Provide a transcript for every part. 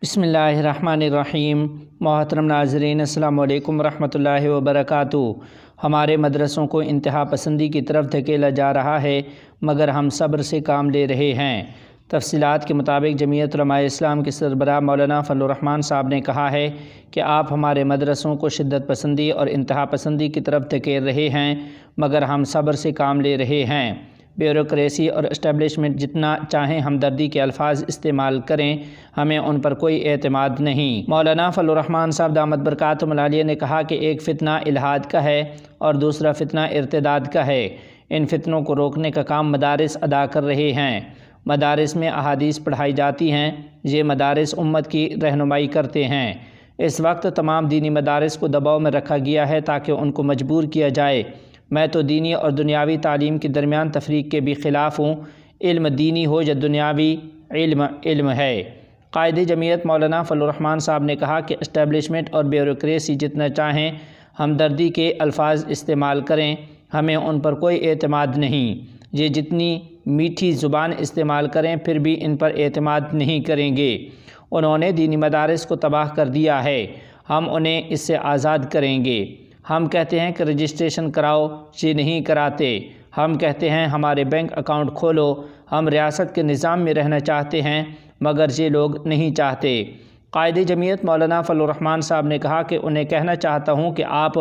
بسم اللہ الرحمن الرحیم۔ محترم ناظرین، السلام علیکم ورحمۃ اللہ وبرکاتہ۔ ہمارے مدرسوں کو انتہا پسندی کی طرف دھکیلا جا رہا ہے، مگر ہم صبر سے کام لے رہے ہیں۔ تفصیلات کے مطابق جمعیت علماء اسلام کے سربراہ مولانا فضل الرحمان صاحب نے کہا ہے کہ آپ ہمارے مدرسوں کو شدت پسندی اور انتہا پسندی کی طرف دھکیل رہے ہیں، مگر ہم صبر سے کام لے رہے ہیں۔ بیوروکریسی اور اسٹیبلشمنٹ جتنا چاہیں ہمدردی کے الفاظ استعمال کریں، ہمیں ان پر کوئی اعتماد نہیں۔ مولانا فضل الرحمان صاحب دامت برکاتہم العالیہ نے کہا کہ ایک فتنہ الحاد کا ہے اور دوسرا فتنہ ارتداد کا ہے۔ ان فتنوں کو روکنے کا کام مدارس ادا کر رہے ہیں۔ مدارس میں احادیث پڑھائی جاتی ہیں، یہ مدارس امت کی رہنمائی کرتے ہیں۔ اس وقت تمام دینی مدارس کو دباؤ میں رکھا گیا ہے تاکہ ان کو مجبور کیا جائے۔ میں تو دینی اور دنیاوی تعلیم کے درمیان تفریق کے بھی خلاف ہوں۔ علم دینی ہو یا دنیاوی، علم ہے۔ قائد جمعیت مولانا فضل الرحمان صاحب نے کہا کہ اسٹیبلشمنٹ اور بیوروکریسی جتنا چاہیں ہمدردی کے الفاظ استعمال کریں، ہمیں ان پر کوئی اعتماد نہیں۔ یہ جتنی میٹھی زبان استعمال کریں پھر بھی ان پر اعتماد نہیں کریں گے۔ انہوں نے دینی مدارس کو تباہ کر دیا ہے، ہم انہیں اس سے آزاد کریں گے۔ ہم کہتے ہیں کہ رجسٹریشن کراؤ، یہ نہیں کراتے۔ ہم کہتے ہیں ہمارے بینک اکاؤنٹ کھولو۔ ہم ریاست کے نظام میں رہنا چاہتے ہیں، مگر یہ لوگ نہیں چاہتے۔ قائد جمعیت مولانا فضل الرحمان صاحب نے کہا کہ انہیں کہنا چاہتا ہوں کہ آپ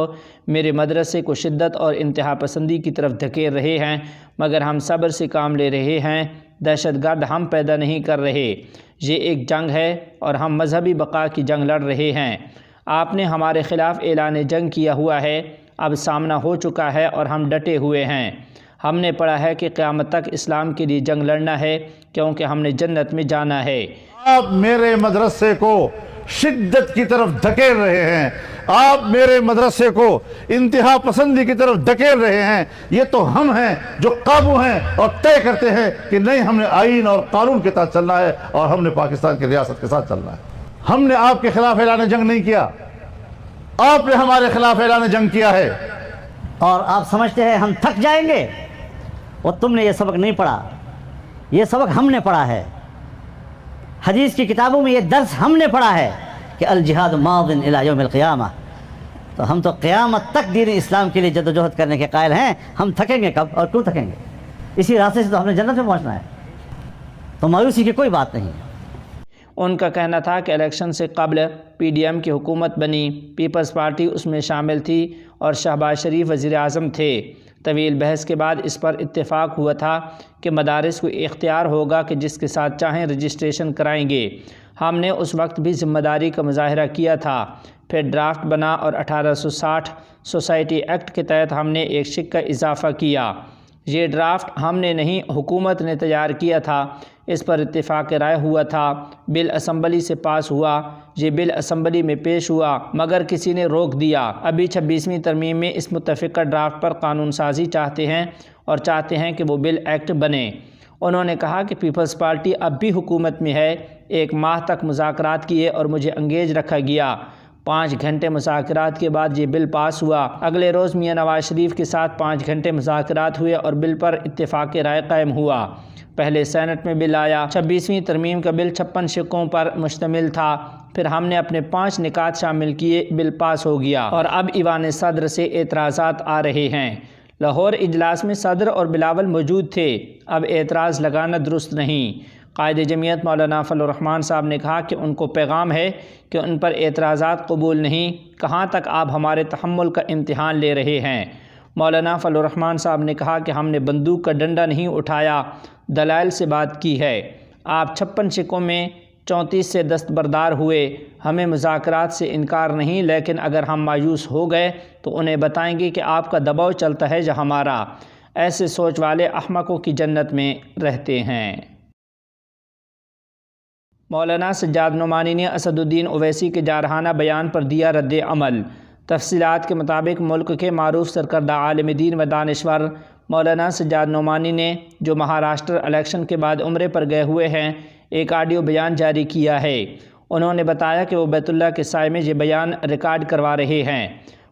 میرے مدرسے کو شدت اور انتہا پسندی کی طرف دھکیل رہے ہیں، مگر ہم صبر سے کام لے رہے ہیں۔ دہشت گرد ہم پیدا نہیں کر رہے، یہ ایک جنگ ہے اور ہم مذہبی بقا کی جنگ لڑ رہے ہیں۔ آپ نے ہمارے خلاف اعلان جنگ کیا ہوا ہے، اب سامنا ہو چکا ہے اور ہم ڈٹے ہوئے ہیں۔ ہم نے پڑھا ہے کہ قیامت تک اسلام کے لیے جنگ لڑنا ہے، کیونکہ ہم نے جنت میں جانا ہے۔ آپ میرے مدرسے کو شدت کی طرف دھکیل رہے ہیں، آپ میرے مدرسے کو انتہا پسندی کی طرف دھکیل رہے ہیں۔ یہ تو ہم ہیں جو قابو ہیں اور طے کرتے ہیں کہ نہیں، ہم نے آئین اور قانون کے تحت چلنا ہے اور ہم نے پاکستان کی ریاست کے ساتھ چلنا ہے۔ ہم نے آپ کے خلاف اعلان جنگ نہیں کیا، آپ نے ہمارے خلاف اعلان جنگ کیا ہے۔ اور آپ سمجھتے ہیں ہم تھک جائیں گے؟ اور تم نے یہ سبق نہیں پڑھا، یہ سبق ہم نے پڑھا ہے۔ حدیث کی کتابوں میں یہ درس ہم نے پڑھا ہے کہ الجہاد ماض الی یوم القیامہ۔ تو ہم تو قیامت تک دین اسلام کے لیے جدوجہد کرنے کے قائل ہیں۔ ہم تھکیں گے کب اور کیوں تھکیں گے؟ اسی راستے سے تو ہم نے جنت میں پہنچنا ہے، تو مایوسی کی کوئی بات نہیں ہے۔ ان کا کہنا تھا کہ الیکشن سے قبل پی ڈی ایم کی حکومت بنی، پیپلز پارٹی اس میں شامل تھی اور شہباز شریف وزیر اعظم تھے۔ طویل بحث کے بعد اس پر اتفاق ہوا تھا کہ مدارس کو اختیار ہوگا کہ جس کے ساتھ چاہیں رجسٹریشن کرائیں گے۔ ہم نے اس وقت بھی ذمہ داری کا مظاہرہ کیا تھا۔ پھر ڈرافٹ بنا اور 1860 سوسائٹی ایکٹ کے تحت ہم نے ایک شق کا اضافہ کیا۔ یہ ڈرافٹ ہم نے نہیں، حکومت نے تیار کیا تھا۔ اس پر اتفاق رائے ہوا تھا، بل اسمبلی سے پاس ہوا۔ یہ بل اسمبلی میں پیش ہوا مگر کسی نے روک دیا۔ ابھی 26ویں ترمیم میں اس متفقہ ڈرافٹ پر قانون سازی چاہتے ہیں اور چاہتے ہیں کہ وہ بل ایکٹ بنے۔ انہوں نے کہا کہ پیپلز پارٹی اب بھی حکومت میں ہے۔ 1 ماہ تک مذاکرات کیے اور مجھے انگیج رکھا گیا۔ 5 گھنٹے مذاکرات کے بعد یہ بل پاس ہوا۔ اگلے روز میاں نواز شریف کے ساتھ 5 گھنٹے مذاکرات ہوئے اور بل پر اتفاق رائے قائم ہوا۔ پہلے سینٹ میں بل آیا۔ 26ویں ترمیم کا بل 56 شقوں پر مشتمل تھا۔ پھر ہم نے اپنے 5 نکات شامل کیے، بل پاس ہو گیا اور اب ایوان صدر سے اعتراضات آ رہے ہیں۔ لاہور اجلاس میں صدر اور بلاول موجود تھے، اب اعتراض لگانا درست نہیں۔ قائد جمعیت مولانا فضل الرحمان صاحب نے کہا کہ ان کو پیغام ہے کہ ان پر اعتراضات قبول نہیں۔ کہاں تک آپ ہمارے تحمل کا امتحان لے رہے ہیں؟ مولانا فضل الرحمان صاحب نے کہا کہ ہم نے بندوق کا ڈنڈا نہیں اٹھایا، دلائل سے بات کی ہے۔ آپ 56 شقوں میں 34 سے دستبردار ہوئے۔ ہمیں مذاکرات سے انکار نہیں، لیکن اگر ہم مایوس ہو گئے تو انہیں بتائیں گے کہ آپ کا دباؤ چلتا ہے یا ہمارا۔ ایسے سوچ والے احمقوں کی جنت میں رہتے ہیں۔ مولانا سجاد نعمانی نے اسد الدین اویسی کے جارحانہ بیان پر دیا رد عمل۔ تفصیلات کے مطابق ملک کے معروف سرکردہ عالم دین و دانشور مولانا سجاد نعمانی نے، جو مہاراشٹر الیکشن کے بعد عمرے پر گئے ہوئے ہیں، ایک آڈیو بیان جاری کیا ہے۔ انہوں نے بتایا کہ وہ بیت اللہ کے سائے میں یہ بیان ریکارڈ کروا رہے ہیں۔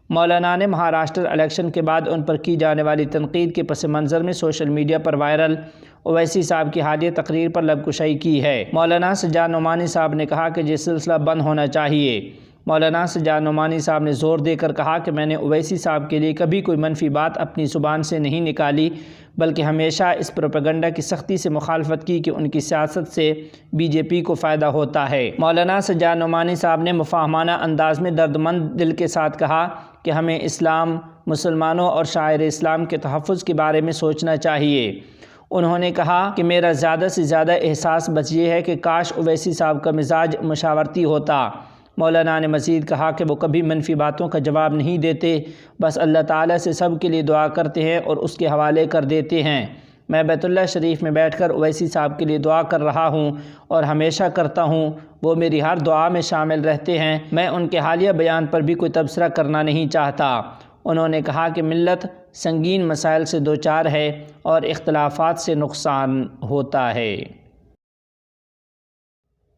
مولانا نے مہاراشٹر الیکشن کے بعد ان پر کی جانے والی تنقید کے پس منظر میں سوشل میڈیا پر وائرل اویسی صاحب کی حالیہ تقریر پر لب کشائی کی ہے۔ مولانا سجاد نعمانی صاحب نے کہا کہ یہ سلسلہ بند ہونا چاہیے۔ مولانا سجاد نعمانی صاحب نے زور دے کر کہا کہ میں نے اویسی صاحب کے لیے کبھی کوئی منفی بات اپنی زبان سے نہیں نکالی، بلکہ ہمیشہ اس پروپیگنڈا کی سختی سے مخالفت کی کہ ان کی سیاست سے بی جے پی کو فائدہ ہوتا ہے۔ مولانا سجاد نعمانی صاحب نے مفاہمانہ انداز میں دردمند دل کے ساتھ کہا کہ ہمیں اسلام، مسلمانوں اور شاعر اسلام کے تحفظ کے بارے میں سوچنا چاہیے۔ انہوں نے کہا کہ میرا زیادہ سے زیادہ احساس بس یہ ہے کہ کاش اویسی صاحب کا مزاج مشاورتی ہوتا۔ مولانا نے مزید کہا کہ وہ کبھی منفی باتوں کا جواب نہیں دیتے، بس اللہ تعالیٰ سے سب کے لیے دعا کرتے ہیں اور اس کے حوالے کر دیتے ہیں۔ میں بیت اللہ شریف میں بیٹھ کر اویسی صاحب کے لیے دعا کر رہا ہوں اور ہمیشہ کرتا ہوں، وہ میری ہر دعا میں شامل رہتے ہیں۔ میں ان کے حالیہ بیان پر بھی کوئی تبصرہ کرنا نہیں چاہتا۔ انہوں نے کہا کہ ملت سنگین مسائل سے دوچار ہے اور اختلافات سے نقصان ہوتا ہے۔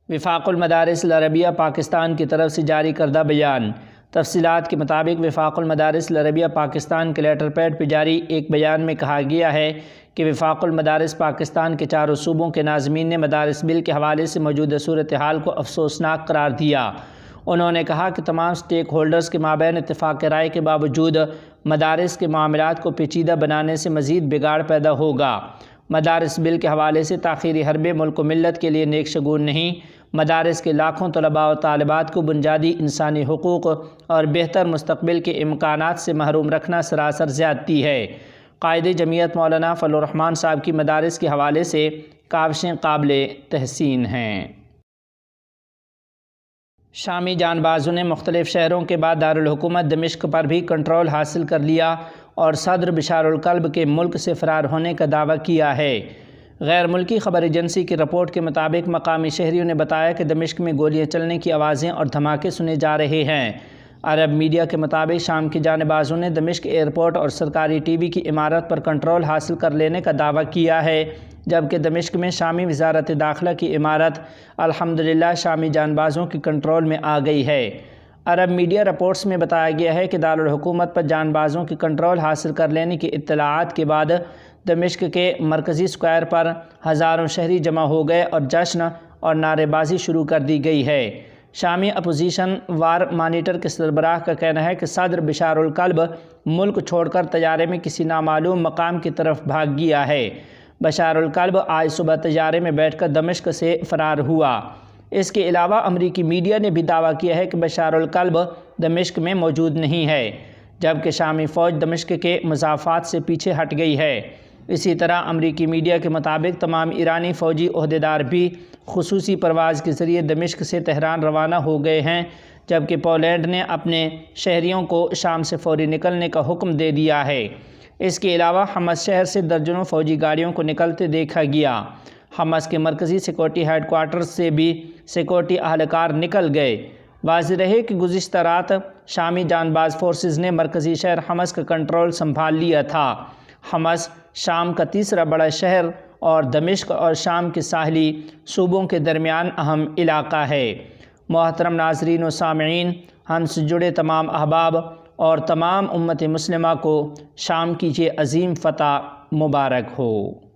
وفاق المدارس العربیہ پاکستان کی طرف سے جاری کردہ بیان۔ تفصیلات کے مطابق وفاق المدارس العربیہ پاکستان کے لیٹر پیڈ پہ جاری ایک بیان میں کہا گیا ہے کہ وفاق المدارس پاکستان کے چاروں صوبوں کے ناظمین نے مدارس بل کے حوالے سے موجودہ صورتحال کو افسوسناک قرار دیا۔ انہوں نے کہا کہ تمام سٹیک ہولڈرز کے مابین اتفاق رائے کے باوجود مدارس کے معاملات کو پیچیدہ بنانے سے مزید بگاڑ پیدا ہوگا۔ مدارس بل کے حوالے سے تاخیری حرب ملک و ملت کے لیے نیک شگون نہیں، مدارس کے لاکھوں طلباء و طالبات کو بنیادی انسانی حقوق اور بہتر مستقبل کے امکانات سے محروم رکھنا سراسر زیادتی ہے۔ قائد جمعیت مولانا فضل الرحمان صاحب کی مدارس کے حوالے سے کاوشیں قابل تحسین ہیں۔ شامی جان بازوں نے مختلف شہروں کے بعد دارالحکومت دمشق پر بھی کنٹرول حاصل کر لیا اور صدر بشار القلب کے ملک سے فرار ہونے کا دعویٰ کیا ہے۔ غیر ملکی خبر ایجنسی کی رپورٹ کے مطابق مقامی شہریوں نے بتایا کہ دمشق میں گولیاں چلنے کی آوازیں اور دھماکے سنے جا رہے ہیں۔ عرب میڈیا کے مطابق شام کی جانب بازوں نے دمشق ایئرپورٹ اور سرکاری ٹی وی کی عمارت پر کنٹرول حاصل کر لینے کا دعویٰ کیا ہے، جبکہ دمشق میں شامی وزارت داخلہ کی عمارت الحمدللہ شامی جان بازوں کی کنٹرول میں آ گئی ہے۔ عرب میڈیا رپورٹس میں بتایا گیا ہے کہ دارالحکومت پر جان بازوں کی کنٹرول حاصل کر لینے کی اطلاعات کے بعد دمشق کے مرکزی اسکوائر پر ہزاروں شہری جمع ہو گئے اور جشن اور نعرے بازی شروع کر دی گئی ہے۔ شامی اپوزیشن وار مانیٹر کے سربراہ کا کہنا ہے کہ صدر بشار القلب ملک چھوڑ کر طیارے میں کسی نامعلوم مقام کی طرف بھاگ گیا ہے۔ بشار القلب آج صبح طیارے میں بیٹھ کر دمشق سے فرار ہوا۔ اس کے علاوہ امریکی میڈیا نے بھی دعویٰ کیا ہے کہ بشار القلب دمشق میں موجود نہیں ہے، جبکہ شامی فوج دمشق کے مضافات سے پیچھے ہٹ گئی ہے۔ اسی طرح امریکی میڈیا کے مطابق تمام ایرانی فوجی عہدیدار بھی خصوصی پرواز کے ذریعے دمشق سے تہران روانہ ہو گئے ہیں، جبکہ پولینڈ نے اپنے شہریوں کو شام سے فوری نکلنے کا حکم دے دیا ہے۔ اس کے علاوہ حمص شہر سے درجنوں فوجی گاڑیوں کو نکلتے دیکھا گیا۔ حمص کے مرکزی سیکورٹی ہیڈ کوارٹرز سے بھی سیکورٹی اہلکار نکل گئے۔ واضح رہے کہ گزشتہ رات شامی جان باز فورسز نے مرکزی شہر حمص کا کنٹرول سنبھال لیا تھا۔ حمص شام کا تیسرا بڑا شہر اور دمشق اور شام کے ساحلی صوبوں کے درمیان اہم علاقہ ہے۔ محترم ناظرین و سامعین، ہم سے جڑے تمام احباب اور تمام امت مسلمہ کو شام کی یہ عظیم فتح مبارک ہو۔